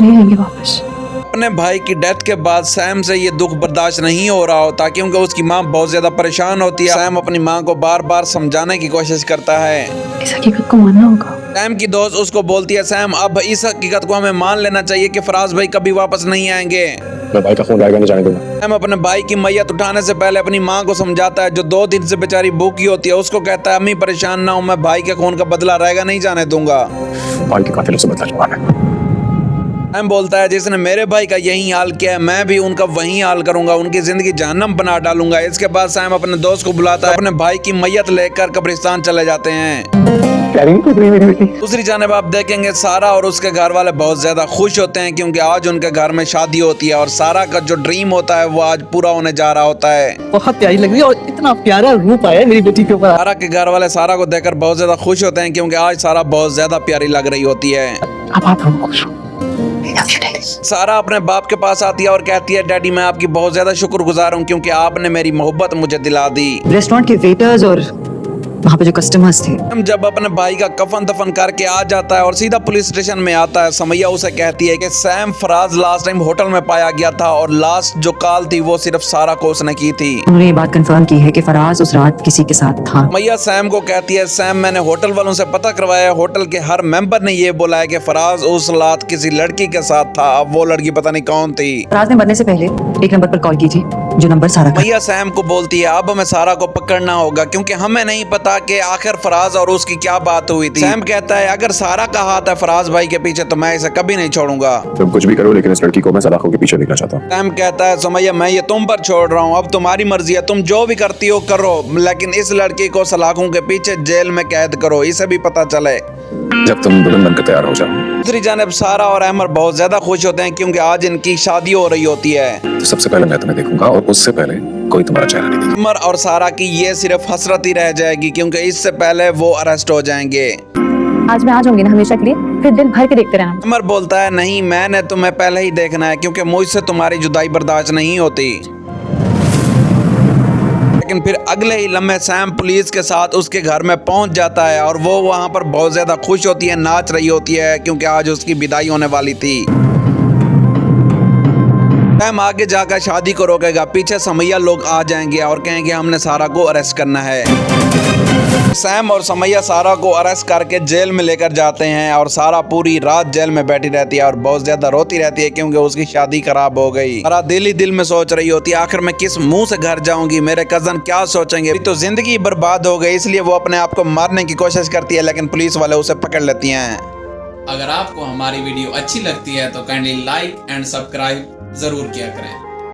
नहीं आएंगे वापस। अपने भाई की डेथ के बाद सैम से ये दुख बर्दाश्त नहीं हो रहा होता क्योंकि उसकी माँ बहुत ज्यादा परेशान होती है। सैम अपनी माँ को बार बार समझाने की कोशिश करता है। इस हकीकत को मानना होगा। सैम की दोस्त उसको बोलती है, सैम अब इस हकीकत को हमें मान लेना चाहिए कि फराज भाई कभी वापस नहीं आएंगे। मैं भाई का फोन आएगा नहीं जाने दूंगा। सैम अपने भाई की मैयत उठाने से पहले अपनी माँ को समझाता है जो 2 दिन से बेचारी भूखी होती है। उसको कहता है, अम्मी परेशान ना हो, मैं भाई के खून का बदला रहेगा नहीं जाने दूंगा। भाई के कातिलों से बदला चुकाना है। सैम बोलता है, जिसने मेरे भाई का यही हाल किया है मैं भी उनका वही हाल करूंगा, उनकी जिंदगी जहन्नम बना डालूंगा। इसके बाद सैम अपने दोस्त को बुलाता है, अपने भाई की मैयत लेकर कब्रिस्तान चले जाते हैं। दूसरी जानिब आप देखेंगे सारा और उसके घर वाले बहुत ज्यादा खुश होते हैं क्योंकि आज उनके घर में शादी होती है और सारा का जो ड्रीम होता है वो आज पूरा होने जा रहा होता है। बहुत प्यारी लग रही है और इतना प्यारा रूप आया है मेरी बेटी के ऊपर। सारा के घर वाले सारा को देखकर बहुत ज्यादा खुश होते हैं क्योंकि आज सारा बहुत ज्यादा प्यारी लग रही होती है। अब आप हम खुश हो। सारा अपने बाप के पास आती है और कहती है, डैडी मैं आपकी बहुत ज्यादा शुक्रगुजार हूँ क्योंकि आपने मेरी मोहब्बत मुझे दिला दी। रेस्टोरेंट के वेटर्स और वहाँ पे जो कस्टमर्स थे, हम जब अपने भाई का कफन दफन करके आ जाता है और सीधा पुलिस स्टेशन में आता है, समैया उसे कहती है कि Sam Faraz last time hotel में पाया गया था और लास्ट जो कॉल थी वो सिर्फ सारा को उसने की थी। उन्होंने ये बात कंफर्म की है कि फराज उस रात किसी के साथ था। मैया सैम को कहती है, सैम मैंने होटल वालों से पता करवाया, होटल के हर मेंबर ने ये बोला है कि फराज उस रात किसी लड़की के साथ था। अब वो लड़की पता नहीं कौन थी। फराज ने मरने से पहले एक नंबर पर कॉल की थी जो नंबर सारा का। मैया सैम को बोलती है, अब हमें सारा को पकड़ना होगा क्योंकि हमें नहीं पता कि आखिर फराज और उसकी क्या बात हुई थी। सैम कहता है, अगर सारा का हाथ है फराज भाई के पीछे तो मैं इसे कभी नहीं छोड़ूंगा। तुम कुछ भी करो लेकिन इस लड़की को मैं सलाखों के पीछे देखना चाहता हूँ। सैम कहता है, सुमैया मैं ये तुम पर छोड़ रहा हूँ, अब तुम्हारी मर्जी है, तुम जो भी करती हो करो, लेकिन इस लड़की को सलाखों के पीछे जेल में कैद करो, इसे भी पता चले। जब तुम दुल्हन बनकर तैयार हो जाओ। दूसरी जानिब सारा और अहमद बहुत ज्यादा खुश होते हैं क्योंकि आज इनकी शादी हो रही होती है। तो सबसे पहले मैं तुम्हें देखूंगा और उससे पहले कोई तुम्हारा चेहरा नहीं देखेगा। अमर और सारा की ये सिर्फ हसरत ही रह जाएगी क्योंकि इससे पहले वो अरेस्ट हो जाएंगे। आज मैं आ जाऊंगी ना हमेशा के लिए, फिर दिल भर के देखते रहना। अमर बोलता है, नहीं मैंने तुम्हें पहले ही देखना है क्योंकि मुझसे तुम्हारी जुदाई बर्दाश्त नहीं होती। लेकिन फिर अगले ही लम्हे सैम पुलिस के साथ उसके घर में पहुंच जाता है और वो वहां पर बहुत ज्यादा खुश होती है, नाच रही होती है क्योंकि आज उसकी विदाई होने वाली थी। सैम आगे जाकर शादी को रोकेगा, पीछे समैया लोग आ जाएंगे और कहेंगे हमने सारा को अरेस्ट करना है। सैम और समैया सारा को अरेस्ट करके जेल में लेकर जाते हैं और सारा पूरी रात जेल में बैठी रहती है और बहुत ज्यादा रोती रहती है क्योंकि उसकी शादी खराब हो गई। सारा दिल ही दिल में सोच रही होती है, आखिर मैं किस मुंह से घर जाऊंगी, मेरे कजन क्या सोचेंगे, तो जिंदगी बर्बाद हो गई। इसलिए वो अपने आप को मारने की कोशिश करती है लेकिन पुलिस वाले उसे पकड़ लेती हैं। अगर आपको हमारी वीडियो अच्छी लगती है तो काइंडली लाइक एंड सब्सक्राइब जरूर किया करें।